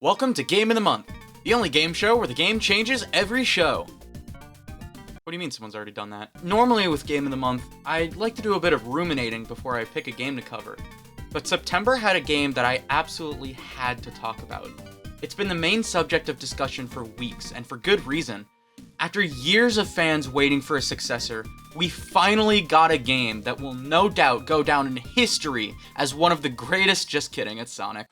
Welcome to Game of the Month, the only game show where the game changes every show. What do you mean someone's already done that? Normally with Game of the Month, I like to do a bit of ruminating before I pick a game to cover. But September had a game that I absolutely had to talk about. It's been the main subject of discussion for weeks, and for good reason. After years of fans waiting for a successor, we finally got a game that will no doubt go down in history as one of the greatest— just kidding, it's Sonic.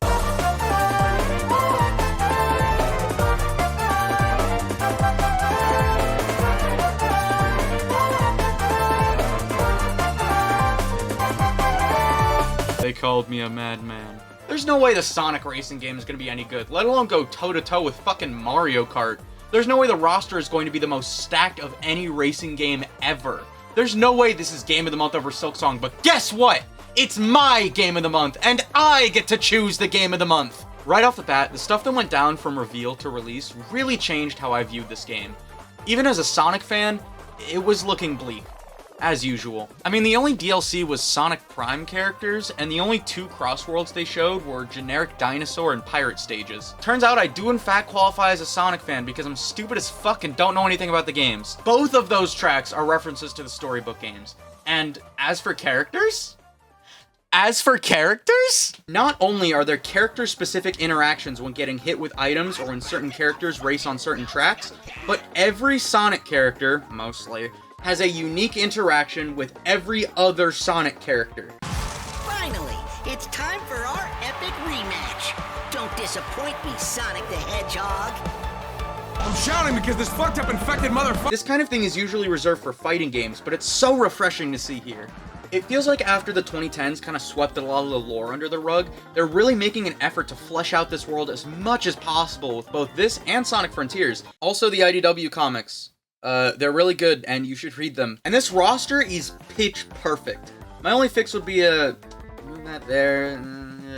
They called me a madman. There's no way the Sonic racing game is going to be any good, let alone go toe-to-toe with fucking Mario Kart. There's no way the roster is going to be the most stacked of any racing game ever. There's no way this is Game of the Month over Silksong, but guess what? It's my Game of the Month, and I get to choose the Game of the Month! Right off the bat, the stuff that went down from reveal to release really changed how I viewed this game. Even as a Sonic fan, it was looking bleak. As usual. I mean, the only DLC was Sonic Prime characters, and the only two Crossworlds they showed were generic dinosaur and pirate stages. Turns out I do in fact qualify as a Sonic fan because I'm stupid as fuck and don't know anything about the games. Both of those tracks are references to the storybook games. And as for characters? Not only are there character-specific interactions when getting hit with items or when certain characters race on certain tracks, but every Sonic character, mostly, has a unique interaction with every other Sonic character. Finally, it's time for our epic rematch. Don't disappoint me, Sonic the Hedgehog. I'm shouting because this fucked up infected motherfucker. This kind of thing is usually reserved for fighting games, but it's so refreshing to see here. It feels like after the 2010s kind of swept a lot of the lore under the rug, they're really making an effort to flesh out this world as much as possible with both this and Sonic Frontiers. Also the IDW comics. They're really good, and you should read them. And this roster is pitch perfect. My only fix would be that there,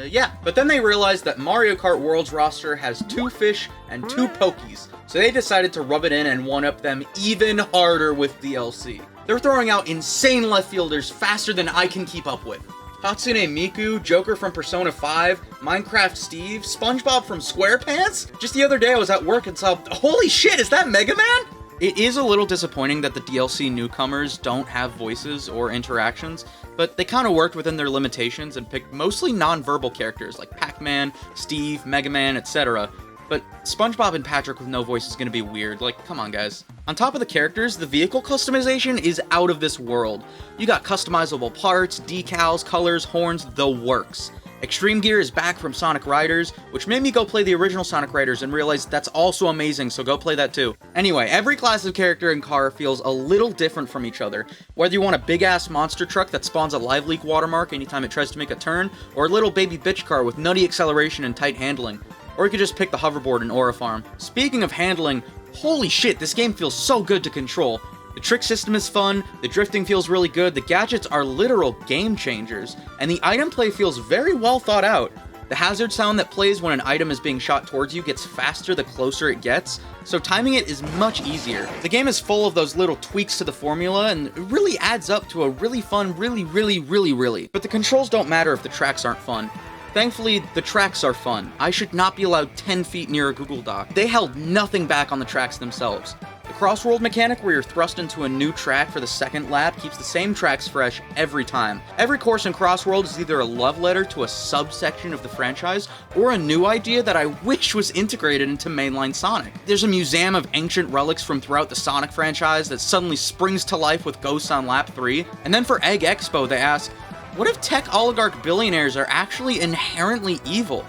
yeah. But then they realized that Mario Kart World's roster has 2 fish and 2 pokies, so they decided to rub it in and one-up them even harder with DLC. They're throwing out insane left fielders faster than I can keep up with. Hatsune Miku, Joker from Persona 5, Minecraft Steve, SpongeBob from SquarePants? Just the other day I was at work and saw— holy shit, is that Mega Man? It is a little disappointing that the DLC newcomers don't have voices or interactions, but they kind of worked within their limitations and picked mostly non-verbal characters like Pac-Man, Steve, Mega Man, etc. But SpongeBob and Patrick with no voice is going to be weird, like, come on guys. On top of the characters, the vehicle customization is out of this world. You got customizable parts, decals, colors, horns, the works. Extreme Gear is back from Sonic Riders, which made me go play the original Sonic Riders and realize that's also amazing, so go play that too. Anyway, every class of character and car feels a little different from each other. Whether you want a big-ass monster truck that spawns a live leak watermark anytime it tries to make a turn, or a little baby bitch car with nutty acceleration and tight handling. Or you could just pick the hoverboard in Aura Farm. Speaking of handling, holy shit, this game feels so good to control. The trick system is fun, the drifting feels really good, the gadgets are literal game changers, and the item play feels very well thought out. The hazard sound that plays when an item is being shot towards you gets faster the closer it gets, so timing it is much easier. The game is full of those little tweaks to the formula, and it really adds up to a really fun, really. But the controls don't matter if the tracks aren't fun. Thankfully, the tracks are fun. I should not be allowed 10 feet near a Google Doc. They held nothing back on the tracks themselves. The Crossworld mechanic, where you're thrust into a new track for the second lap, keeps the same tracks fresh every time. Every course in Crossworld is either a love letter to a subsection of the franchise, or a new idea that I wish was integrated into mainline Sonic. There's a museum of ancient relics from throughout the Sonic franchise that suddenly springs to life with ghosts on lap 3. And then for Egg Expo, they ask, what if tech oligarch billionaires are actually inherently evil?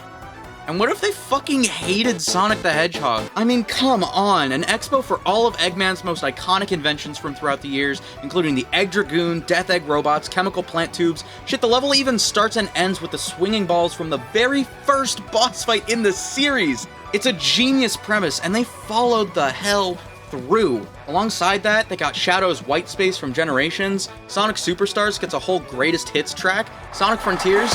And what if they fucking hated Sonic the Hedgehog? I mean, come on, an expo for all of Eggman's most iconic inventions from throughout the years, including the Egg Dragoon, Death Egg robots, chemical plant tubes. Shit, the level even starts and ends with the swinging balls from the very first boss fight in the series. It's a genius premise, and they followed the hell through. Alongside that, they got Shadow's White Space from Generations, Sonic Superstars gets a whole greatest hits track, Sonic Frontiers.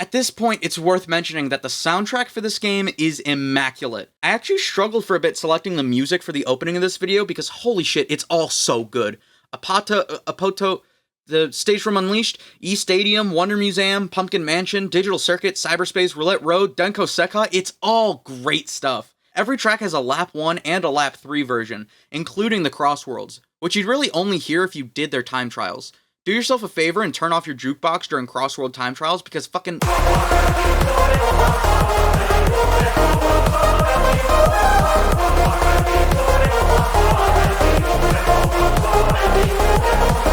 At this point, it's worth mentioning that the soundtrack for this game is immaculate. I actually struggled for a bit selecting the music for the opening of this video because holy shit, it's all so good. Apoto, the Stage from Unleashed, E-Stadium, Wonder Museum, Pumpkin Mansion, Digital Circuit, Cyberspace, Roulette Road, Denko Sekka, it's all great stuff. Every track has a Lap 1 and a Lap 3 version, including the Crossworlds, which you'd really only hear if you did their time trials. Do yourself a favor and turn off your jukebox during Crossworld time trials because fucking...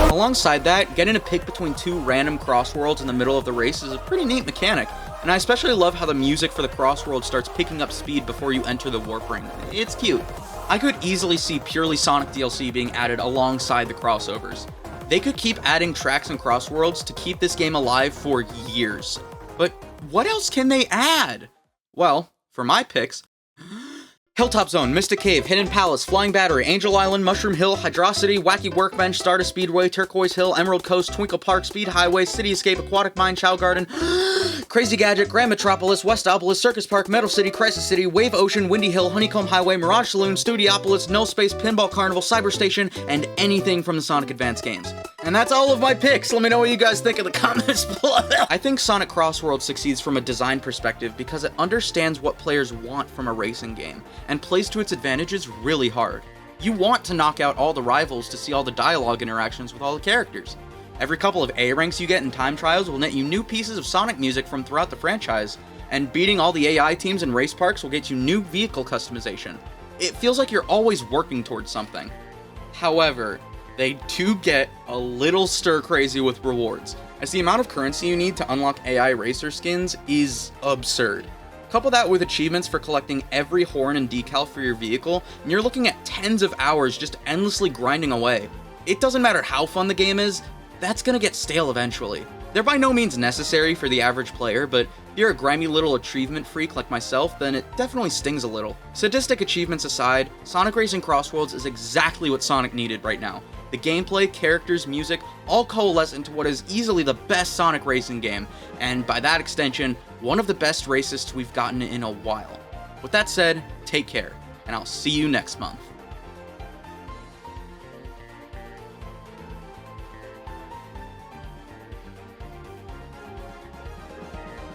Alongside that, getting to pick between two random Crossworlds in the middle of the race is a pretty neat mechanic, and I especially love how the music for the Crossworld starts picking up speed before you enter the warp ring. It's cute. I could easily see purely Sonic DLC being added alongside the crossovers. They could keep adding tracks and Crossworlds to keep this game alive for years. But what else can they add? Well, for my picks, Hilltop Zone, Mystic Cave, Hidden Palace, Flying Battery, Angel Island, Mushroom Hill, Hydrocity, Wacky Workbench, Stardust Speedway, Turquoise Hill, Emerald Coast, Twinkle Park, Speed Highway, City Escape, Aquatic Mine, Chow Garden, Crazy Gadget, Grand Metropolis, Westopolis, Circus Park, Metal City, Crisis City, Wave Ocean, Windy Hill, Honeycomb Highway, Mirage Saloon, Studiopolis, Null Space, Pinball Carnival, Cyber Station, and anything from the Sonic Advance games. And that's all of my picks. Let me know what you guys think in the comments below. I think Sonic Crossworld succeeds from a design perspective because it understands what players want from a racing game, and plays to its advantages really hard. You want to knock out all the rivals to see all the dialogue interactions with all the characters. Every couple of A ranks you get in time trials will net you new pieces of Sonic music from throughout the franchise, and beating all the AI teams in race parks will get you new vehicle customization. It feels like you're always working towards something. However, they do get a little stir crazy with rewards, as the amount of currency you need to unlock AI racer skins is absurd. Couple that with achievements for collecting every horn and decal for your vehicle, and you're looking at tens of hours just endlessly grinding away. It doesn't matter how fun the game is, that's gonna get stale eventually. They're by no means necessary for the average player, but if you're a grimy little achievement freak like myself, then it definitely stings a little. Sadistic achievements aside, Sonic Racing Crossworlds is exactly what Sonic needed right now. The gameplay, characters, music, all coalesce into what is easily the best Sonic racing game, and by that extension, one of the best racists we've gotten in a while. With that said, take care, and I'll see you next month.